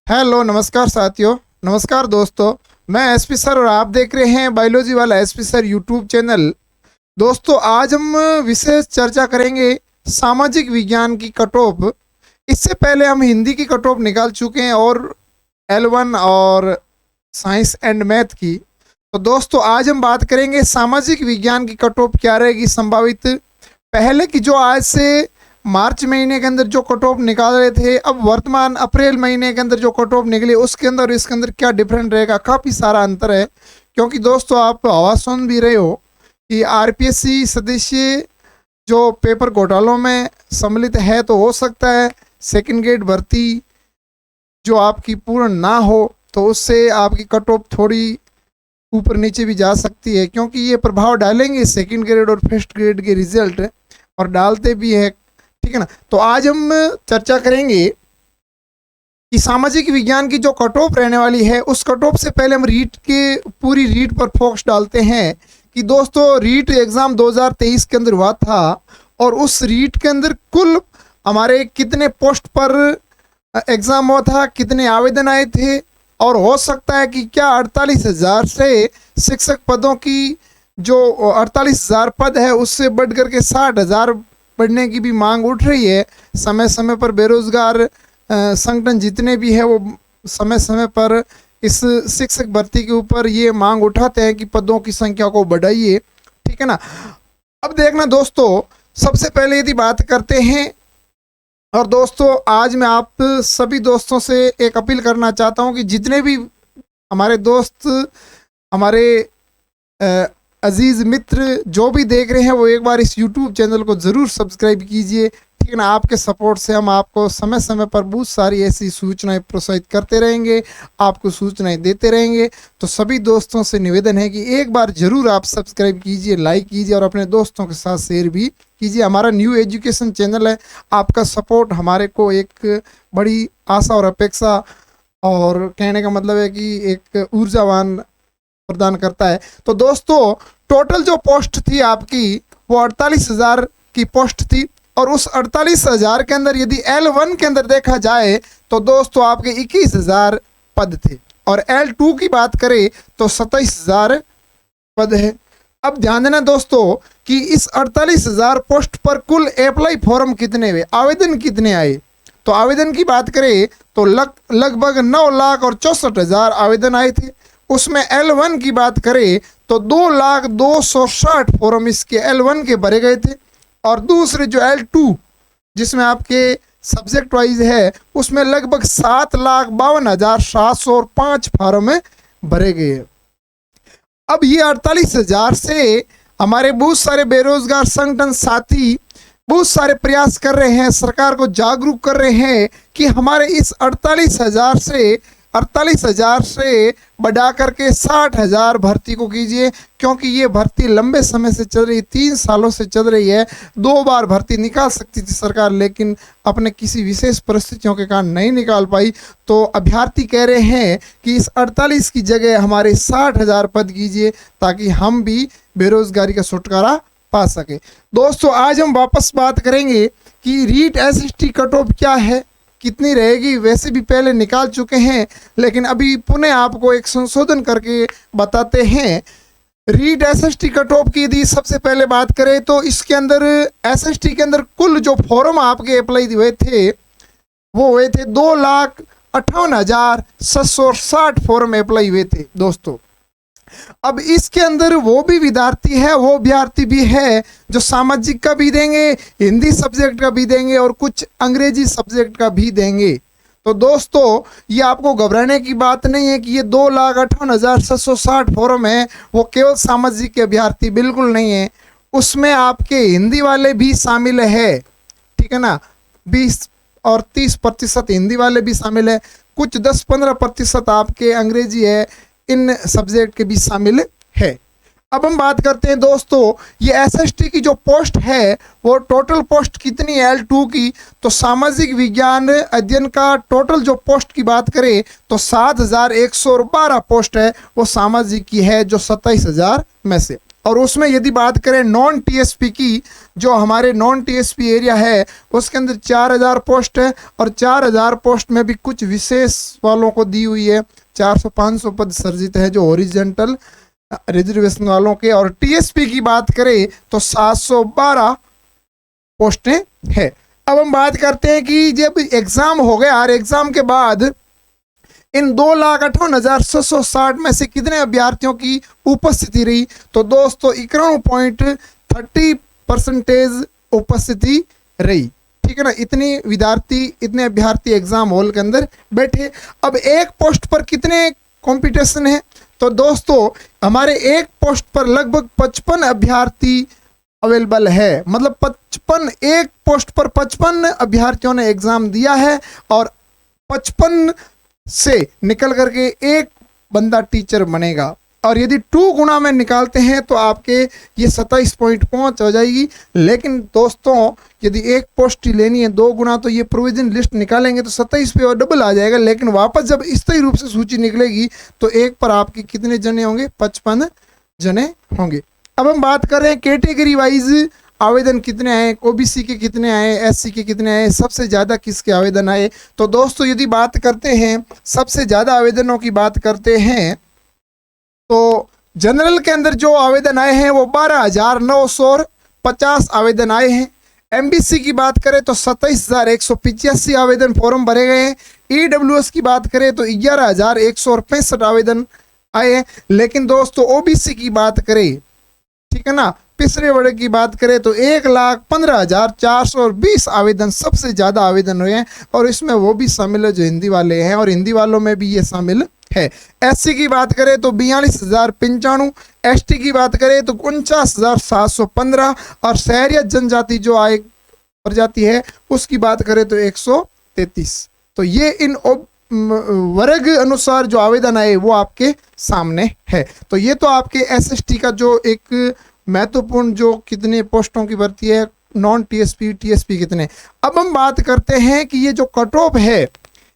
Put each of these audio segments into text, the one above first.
Hello, नमस्कार साथियों। नमस्कार दोस्तों। मैं एसपी सर और आप देख रहे हैं बायोलॉजी वाला एसपी सर यूट्यूब चैनल। दोस्तों, आज हम विशेष चर्चा करेंगे सामाजिक विज्ञान की कट ऑफ। इससे पहले हम हिंदी की कट ऑफ निकाल चुके हैं और L1 और साइंस एंड मैथ की। तो दोस्तों, आज हम बात करेंगे सामाजिक विज्ञान की कट ऑफ क्या रहेगी संभावित। पहले की जो आज से मार्च महीने के अंदर जो कट ऑफ निकाल रहे थे, अब वर्तमान अप्रैल महीने के अंदर जो कट ऑफ निकली उसके अंदर इसके अंदर क्या डिफरेंट रहेगा, काफ़ी सारा अंतर है। क्योंकि दोस्तों, आप आवाज़ सुन भी रहे हो कि आरपीएससी सदस्य जो पेपर घोटालों में सम्मिलित है, तो हो सकता है सेकंड ग्रेड भर्ती जो आपकी पूर्ण ना हो तो उससे आपकी कट ऑफ थोड़ी ऊपर नीचे भी जा सकती है, क्योंकि ये प्रभाव डालेंगे सेकंड ग्रेड और फर्स्ट ग्रेड के रिजल्ट, और डालते भी है। ठीक है ना। तो आज हम चर्चा करेंगे कि सामाजिक विज्ञान की जो कट ऑफ रहने वाली है, उस कट ऑफ से पहले हम रीट के पूरी रीट पर फोकस डालते हैं कि दोस्तों, रीट एग्ज़ाम 2023 के अंदर हुआ था और उस रीट के अंदर कुल हमारे कितने पोस्ट पर एग्ज़ाम हुआ था, कितने आवेदन आए थे, और हो सकता है कि क्या 48,000 से शिक्षक पदों की जो 48,000 पद है उससे बढ़ करके 60,000 बढ़ने की भी मांग उठ रही है। समय समय पर बेरोजगार संगठन जितने भी है वो समय समय पर इस शिक्षक भर्ती के ऊपर ये मांग उठाते हैं कि पदों की संख्या को बढ़ाइए। ठीक है ना। अब देखना दोस्तों, सबसे पहले यदि बात करते हैं, और दोस्तों आज मैं आप सभी दोस्तों से एक अपील करना चाहता हूं कि जितने भी हमारे दोस्त, हमारे अजीज़ मित्र जो भी देख रहे हैं, वो एक बार इस YouTube चैनल को ज़रूर सब्सक्राइब कीजिए। ठीक है ना। आपके सपोर्ट से हम आपको समय समय पर बहुत सारी ऐसी सूचनाएं प्रोत्साहित करते रहेंगे, आपको सूचनाएं देते रहेंगे। तो सभी दोस्तों से निवेदन है कि एक बार ज़रूर आप सब्सक्राइब कीजिए, लाइक कीजिए और अपने दोस्तों के साथ शेयर भी कीजिए। हमारा न्यू एजुकेशन चैनल है, आपका सपोर्ट हमारे को एक बड़ी आशा और अपेक्षा, और कहने का मतलब है कि एक ऊर्जावान प्रदान करता है। तो दोस्तों, टोटल जो पोस्ट थी आपकी वो 48,000 की पोस्ट थी, और उस 48,000 के अंदर यदि L1 के अंदर देखा जाए तो दोस्तों आपके 21,000 पद थे, और L2 की बात करें तो 27,000 पद है। अब ध्यान देना दोस्तों कि इस 48,000 पोस्ट पर कुल अप्लाई फॉर्म कितने हुए, आवेदन कितने आए। तो आवेदन की बात करें तो लगभग 9,64,000 आवेदन आए थे। उसमें L1 की बात करें तो 2,02,60 फॉर्म इसके L1 के भरे गए थे, और दूसरे जो L2 जिसमें आपके सब्जेक्ट वाइज है उसमें लगभग 7,52,705 फॉर्म भरे गए। अब ये 48,000 से हमारे बहुत सारे बेरोजगार संगठन साथी बहुत सारे प्रयास कर रहे हैं, सरकार को जागरूक कर रहे हैं कि हमारे इस 48,000 से बढ़ा करके 60,000 भर्ती को कीजिए, क्योंकि ये भर्ती लंबे समय से चल रही, 3 सालों से चल रही है। 2 बार भर्ती निकाल सकती थी सरकार, लेकिन अपने किसी विशेष परिस्थितियों के कारण नहीं निकाल पाई। तो अभ्यर्थी कह रहे हैं कि इस 48 की जगह हमारे 60,000 पद कीजिए, ताकि हम भी बेरोजगारी का छुटकारा पा सके। दोस्तों, आज हम वापस बात करेंगे कि रीट SST कट ऑफ क्या है, कितनी रहेगी। वैसे भी पहले निकाल चुके हैं, लेकिन अभी पुनः आपको एक संशोधन करके बताते हैं। रीट SST कट ऑफ की यदि सबसे पहले बात करें तो इसके अंदर SST के अंदर कुल जो फॉर्म आपके अप्लाई हुए थे वो हुए थे 2,58,760 फॉर्म अप्लाई हुए थे दोस्तों। अब इसके अंदर वो भी विद्यार्थी है, वो अभ्यर्थी भी है जो सामाजिक का भी देंगे, हिंदी सब्जेक्ट का भी देंगे और कुछ अंग्रेजी सब्जेक्ट का भी देंगे। तो दोस्तों, ये आपको घबराने की बात नहीं है कि ये 2,58,760 फॉर्म है वो केवल सामाजिक के अभ्यर्थी, बिल्कुल नहीं है। उसमें आपके हिंदी वाले भी शामिल है। ठीक है ना। 20 और 30% हिंदी वाले भी शामिल है, कुछ 10-15% आपके अंग्रेजी है, इन सब्जेक्ट के भी शामिल है। अब हम बात करते हैं दोस्तों, ये SST की जो पोस्ट है वो टोटल पोस्ट कितनी है L2 की। तो सामाजिक विज्ञान अध्ययन का टोटल जो पोस्ट की बात करें तो 7,112 पोस्ट है वो सामाजिक की है, जो 27,000 में से। और उसमें यदि बात करें नॉन टीएसपी की, जो हमारे नॉन टीएसपी एरिया है उसके अंदर 4000 पोस्ट है, और 4000 पोस्ट में भी कुछ विशेष वालों को दी हुई है। 400-500 पद सर्जित है जो ओरिजेंटल रिजर्वेशन वालों के। और टीएसपी की बात करें तो 712 पोस्टें है। अब हम बात करते हैं कि जब एग्जाम हो गया और एग्जाम के बाद इन 2,58,660 में से कितने अभ्यर्थियों की उपस्थिति रही, तो दोस्तों 91.30% उपस्थिति रही। ठीक है ना, इतने अभ्यर्थी एग्जाम हॉल के अंदर बैठे। अब एक पोस्ट पर कितने कंपटीशन है, तो दोस्तों हमारे एक पोस्ट पर लगभग 55 अभ्यर्थी अवेलेबल है। मतलब 55, एक पोस्ट पर 55 अभ्यर्थियों ने एग्जाम दिया है, और 55 से निकल करके एक बंदा टीचर बनेगा। और यदि 2 गुना में निकालते हैं तो आपके ये 27.5 हो जाएगी। लेकिन दोस्तों यदि एक पोस्ट ही लेनी है 2 गुना, तो ये प्रोविजन लिस्ट निकालेंगे तो 27 पे और डबल आ जाएगा। लेकिन वापस जब स्थायी रूप से सूची निकलेगी तो एक पर आपके कितने जने होंगे, 55 जने होंगे। अब हम बात कर रहे हैं कैटेगरी वाइज आवेदन कितने आए, ओबीसी के कितने आए, एससी के कितने आए, सबसे ज़्यादा किसके आवेदन आए। तो दोस्तों यदि बात करते हैं सबसे ज़्यादा आवेदनों की बात करते हैं तो जनरल के अंदर जो आवेदन आए हैं वो 12,950 आवेदन आए हैं। एमबीसी की बात करें तो 27,185 आवेदन फॉर्म भरे गए हैं। ईडब्ल्यूएस की बात करें तो 11,165 आवेदन आए हैं। लेकिन दोस्तों ओबीसी की बात करें, ठीक है ना, पिछड़े वर्ग की बात करें तो 1,15,420 आवेदन सबसे ज़्यादा आवेदन हुए हैं। और इसमें वो भी शामिल है जो हिंदी वाले हैं, और हिंदी वालों में भी ये शामिल है। एससी की बात करें तो 42,095, एसटी की बात करें तो 49,715, और शहरिया जनजाति जो आय प्रजाति है उसकी बात करें तो 133। तो ये इन वर्ग अनुसार जो आवेदन आए वो आपके सामने है। तो ये तो आपके एसएसटी का जो एक महत्वपूर्ण जो कितने पोस्टों की भर्ती है, नॉन टीएसपी टीएसपी कितने। अब हम बात करते हैं कि ये जो कट ऑफ है,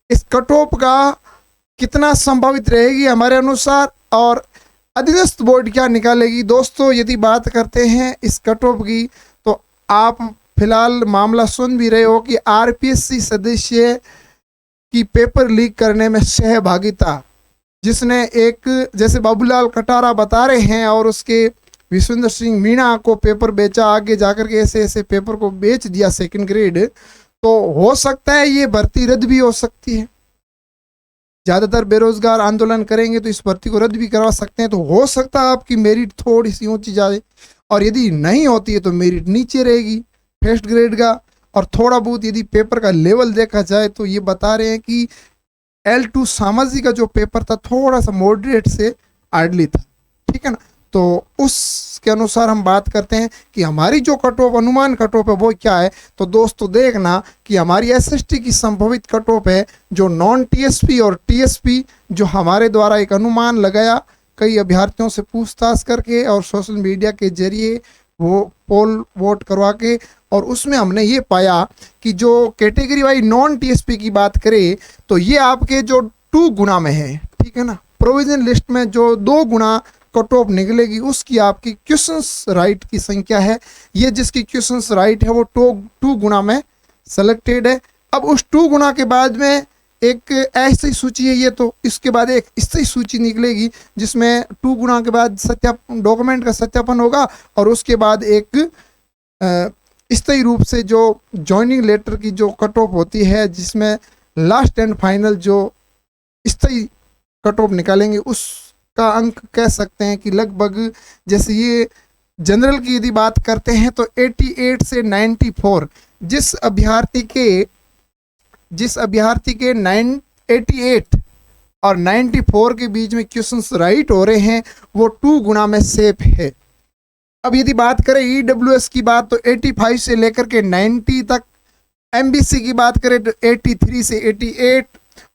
इस कट ऑफ का कितना संभावित रहेगी हमारे अनुसार, और अधीनस्थ बोर्ड क्या निकालेगी। दोस्तों यदि बात करते हैं इस कट ऑफ की, तो आप फिलहाल मामला सुन भी रहे हो कि आरपीएससी सदस्य की पेपर लीक करने में सहभागिता, जिसने एक जैसे बाबूलाल कटारा बता रहे हैं और उसके विश्वेंद्र सिंह मीणा को पेपर बेचा, आगे जाकर के ऐसे ऐसे पेपर को बेच दिया सेकंड ग्रेड, तो हो सकता है ये भर्ती रद्द भी हो सकती है। ज़्यादातर बेरोजगार आंदोलन करेंगे तो इस भर्ती को रद्द भी करवा सकते हैं। तो हो सकता है आपकी मेरिट थोड़ी सी ऊंची जाए, और यदि नहीं होती है तो मेरिट नीचे रहेगी फर्स्ट ग्रेड का। और थोड़ा बहुत यदि पेपर का लेवल देखा जाए तो ये बता रहे हैं कि L2 सामाजिक का जो पेपर था थोड़ा सा मॉडरेट से हार्डली था, ठीक है ना। तो उसके अनुसार हम बात करते हैं कि हमारी जो कट ऑफ अनुमान कट ऑफ है वो क्या है। तो दोस्तों देखना कि हमारी एसएसटी की संभवित कट ऑफ है जो नॉन टीएसपी और टीएसपी, जो हमारे द्वारा एक अनुमान लगाया कई अभ्यर्थियों से पूछताछ करके और सोशल मीडिया के जरिए वो पोल वोट करवा के, और उसमें हमने ये पाया कि जो कैटेगरी वाइज नॉन टीएसपी की बात करें तो ये आपके जो 2 गुना में है, ठीक है ना। प्रोविजन लिस्ट में जो 2 गुना कट ऑफ निकलेगी उसकी आपकी क्वेश्चंस राइट की संख्या है। ये जिसकी क्वेश्चंस राइट है वो 2 गुना में सेलेक्टेड है। अब उस 2 गुना के बाद में एक ऐसी सूची है ये, तो इसके बाद एक स्थायी सूची निकलेगी जिसमें 2 गुना के बाद डॉक्यूमेंट का सत्यापन होगा, और उसके बाद एक स्थायी रूप से जो ज्वाइनिंग लेटर की जो कट ऑफ होती है, जिसमें लास्ट एंड फाइनल जो स्थायी कट ऑफ निकालेंगे उसका अंक कह सकते हैं कि लगभग, जैसे ये जनरल की यदि बात करते हैं तो 88 से 94, जिस अभ्यर्थी के 88 और 94 के बीच में क्वेश्चंस राइट हो रहे हैं वो 2 गुना में सेफ है। अब यदि बात करें ईडब्ल्यूएस की बात तो 85 से लेकर के 90 तक, एमबीसी की बात करें तो 83 से 88,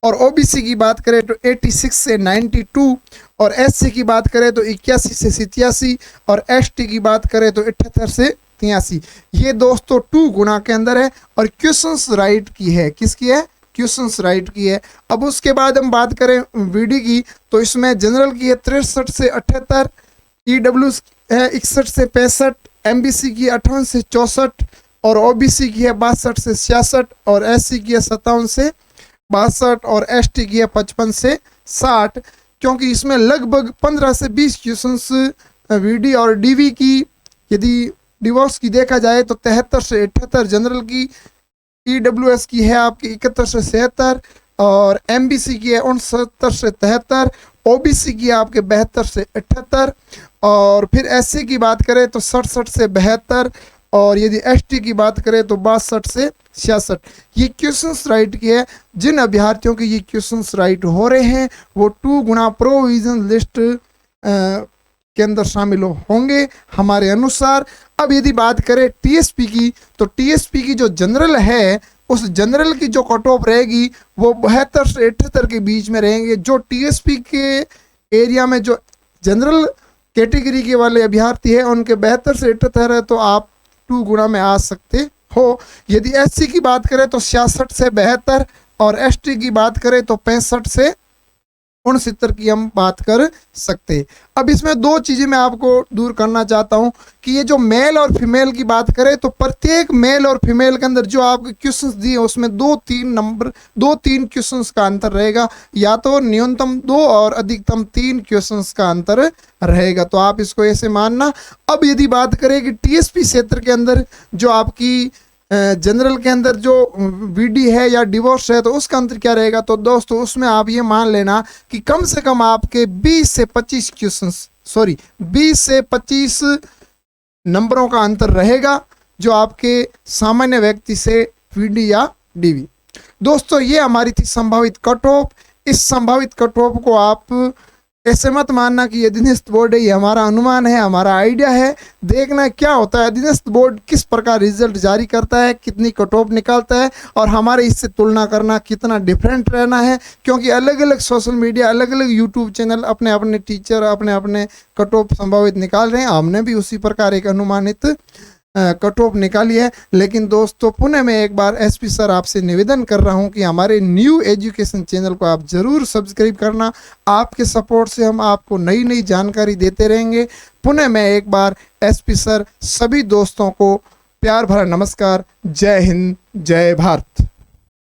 और ओबीसी की बात करें तो 86 से 92, और एससी की बात करें तो 81 से 87, और एसटी की बात करें तो 78 से 83। ये दोस्तों 2 गुना के अंदर है, और क्वेश्चंस राइट की है, किसकी है, क्वेश्चंस राइट की है। अब उसके बाद हम बात करें वीडी की तो इसमें जनरल की है 63 से 78, है 61 से 65, एमबीसी की 58 से 64 और ओबीसी की है 62 से 66 और एससी की है 57 से 62 और एसटी की है 55 से 60। क्योंकि इसमें लगभग 15 से 20 क्वेश्चंस वीडी और डीवी की, यदि डिवोर्स की देखा जाए तो 73 से 78, जनरल की ईडब्ल्यूएस की है आपकी 71 से 76 और एमबीसी की है 69 से 73, ओबीसी की है आपके 72 से 78 और फिर एससी की बात करें तो 67 से 72 और यदि एसटी की बात करें तो 62 से 66। ये क्वेश्चंस राइट की है। जिन अभ्यर्थियों के ये क्वेश्चंस राइट हो रहे हैं वो 2 गुना प्रोविजन लिस्ट के अंदर शामिल होंगे हमारे अनुसार। अब यदि बात करें टीएसपी की, तो टीएसपी की जो जनरल है उस जनरल की जो कट ऑफ रहेगी वो 72 से 78 के बीच में रहेंगे। जो टीएसपी के एरिया में जो जनरल कैटेगरी के वाले अभ्यर्थी हैं उनके 72 से 78 है, तो आप 2 गुना में आ सकते हो। यदि एससी की बात करें तो 66 से 72 और एसटी की बात करें तो 65 से 69 की हम बात कर सकते। अब इसमें 2 चीज़ें मैं आपको दूर करना चाहता हूं कि ये जो मेल और फीमेल की बात करें तो प्रत्येक मेल और फीमेल के अंदर जो आपके क्वेश्चंस दिए उसमें 2-3 क्वेश्चंस का अंतर रहेगा, या तो न्यूनतम 2 और अधिकतम 3 क्वेश्चंस का अंतर रहेगा, तो आप इसको ऐसे मानना। अब यदि बात करें कि टीएसपी क्षेत्र के अंदर जो आपकी जनरल के अंदर जो वीडी है या डिवोर्स है तो उसका अंतर क्या रहेगा, तो दोस्तों उसमें आप ये मान लेना कि कम से कम आपके 20 से 25 नंबरों का अंतर रहेगा जो आपके सामान्य व्यक्ति से वीडी या डीवी। दोस्तों ये हमारी थी संभावित कट ऑफ। इस संभावित कट ऑफ को आप ऐसे मत मानना कि अधीनस्थ बोर्ड है, ये हमारा अनुमान है, हमारा आइडिया है। देखना क्या होता है, अधीनस्थ बोर्ड किस प्रकार रिजल्ट जारी करता है, कितनी कट ऑफ निकालता है और हमारे इससे तुलना करना कितना डिफरेंट रहना है। क्योंकि अलग अलग सोशल मीडिया, अलग अलग यूट्यूब चैनल अपने अपने टीचर अपने अपने कट ऑफ संभावित निकाल रहे हैं। हमने भी उसी प्रकार एक अनुमानित कट ऑफ निकाली है। लेकिन दोस्तों पुनः मैं एक बार एसपी सर आपसे निवेदन कर रहा हूं कि हमारे न्यू एजुकेशन चैनल को आप ज़रूर सब्सक्राइब करना। आपके सपोर्ट से हम आपको नई नई जानकारी देते रहेंगे। पुनः मैं एक बार एसपी सर सभी दोस्तों को प्यार भरा नमस्कार। जय हिंद, जय भारत।